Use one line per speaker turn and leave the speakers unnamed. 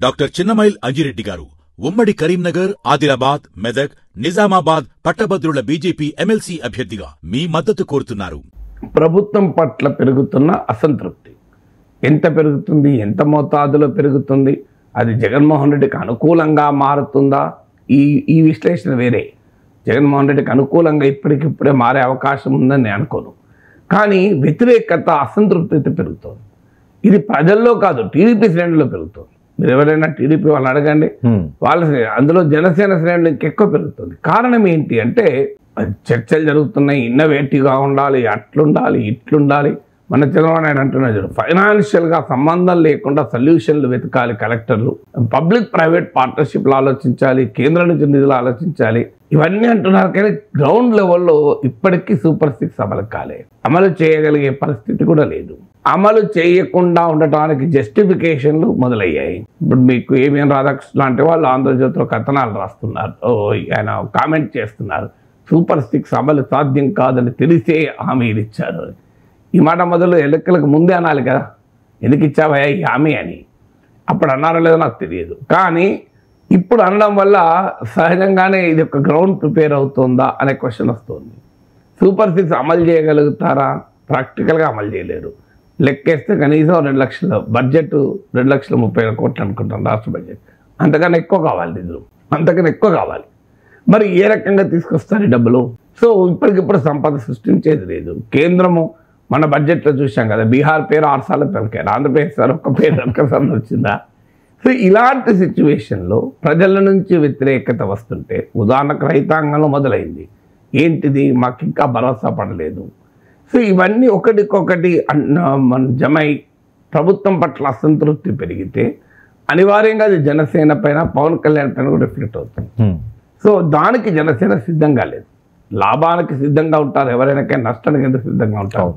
Doctor Chinnamail Anji Reddy గారు ఉమ్మడి కరీంనగర్, ఆదిలాబాద్, మెదక్, నిజామాబాద్ పట్టభద్రుల బీజేపీ ఎమ్మెల్సీ అభ్యర్థిగా మీ మద్దతు కోరుతున్నారు.
ప్రభుత్వం పట్ల పెరుగుతున్న అసంతృప్తి ఎంత పెరుగుతుంది, ఎంత మోతాదులో పెరుగుతుంది, అది జగన్మోహన్ రెడ్డికి అనుకూలంగా మారుతుందా? ఈ విశ్లేషణ వేరే. జగన్మోహన్ రెడ్డికి అనుకూలంగా ఇప్పటికిప్పుడే మారే అవకాశం ఉందని నేను అనుకోను. కానీ వ్యతిరేకత, అసంతృప్తి అయితే పెరుగుతుంది. ఇది ప్రజల్లో కాదు, టీడీపీ శ్రేణుల్లో పెరుగుతుంది. మీరు ఎవరైనా టీడీపీ వాళ్ళని అడగండి, వాళ్ళ అందులో జనసేన శ్రేణులు ఇంకెక్కువ పెరుగుతుంది. కారణం ఏంటి అంటే చర్చలు జరుగుతున్నాయి, ఇన్నోవేటివ్గా ఉండాలి, అట్లుండాలి, ఇట్లుండాలి. మన చంద్రబాబు నాయుడు అంటున్నారు, ఫైనాన్షియల్గా సంబంధం లేకుండా సొల్యూషన్లు వెతకాలి కలెక్టర్లు, పబ్లిక్ ప్రైవేట్ పార్ట్నర్షిప్లు ఆలోచించాలి, కేంద్రం నుంచి నిధులు ఆలోచించాలి, ఇవన్నీ అంటున్నారు. కానీ గ్రౌండ్ లెవెల్లో ఇప్పటికీ సూపర్ 6 అమలు కాలే, అమలు చేయగలిగే పరిస్థితి కూడా లేదు. అమలు చేయకుండా ఉండటానికి జస్టిఫికేషన్లు మొదలయ్యాయి. ఇప్పుడు మీకు ఏమేం రాధాకృష్ణ లాంటి వాళ్ళు ఆంధ్రజ్యోతిలో కథనాలు రాస్తున్నారు, ఆయన కామెంట్ చేస్తున్నారు, సూపర్ 6 అమలు సాధ్యం కాదని తెలిసే హామీలు ఇచ్చారు. ఈ మాట మొదలు ఎన్నికలకు ముందే అనాలి కదా, ఎందుకు ఇచ్చావయ్యా ఈ హామీ అని. అప్పుడు అన్నారో లేదో నాకు తెలియదు. కానీ ఇప్పుడు అనడం వల్ల సహజంగానే ఇది ఒక గ్రౌండ్ ప్రిపేర్ అవుతుందా అనే క్వశ్చన్ వస్తుంది. సూపర్ 6 అమలు చేయగలుగుతారా? ప్రాక్టికల్గా అమలు చేయలేరు. లెక్కేస్తే కనీసం 2 లక్షల బడ్జెట్, 2,30,000 కోట్లు అనుకుంటాను రాష్ట్ర బడ్జెట్. అంతకన్నా ఎక్కువ కావాలి నిధులు, అంతకన్నా ఎక్కువ కావాలి. మరి ఏ రకంగా తీసుకొస్తారు ఈ డబ్బులు? సో ఇప్పటికిప్పుడు సంపద సృష్టించేది లేదు. కేంద్రము మన బడ్జెట్లో చూసాం కదా, బీహార్ పేరు 6 సార్లు పెరికారు, ఆంధ్రప్రదేశ్ సార్ ఒక్క పేరు ఒక్కసారి వచ్చిందా? సో ఇలాంటి సిచ్యువేషన్లో ప్రజల నుంచి వ్యతిరేకత వస్తుంటే, ఉదాహరణకు రైతాంగంలో మొదలైంది. ఏంటిది? మాకు ఇంకా భరోసా పడలేదు. సో ఇవన్నీ ఒకటికొకటి జమై ప్రభుత్వం పట్ల అసంతృప్తి పెరిగితే అనివార్యంగా అది జనసేన పైన, పవన్ కళ్యాణ్ పైన కూడా రిఫ్లెక్ట్ అవుతుంది. సో దానికి జనసేన సిద్ధంగా లేదు. లాభానికి సిద్ధంగా ఉంటారు ఎవరైనా, కానీ నష్టానికి ఎందుకు సిద్ధంగా ఉంటారు?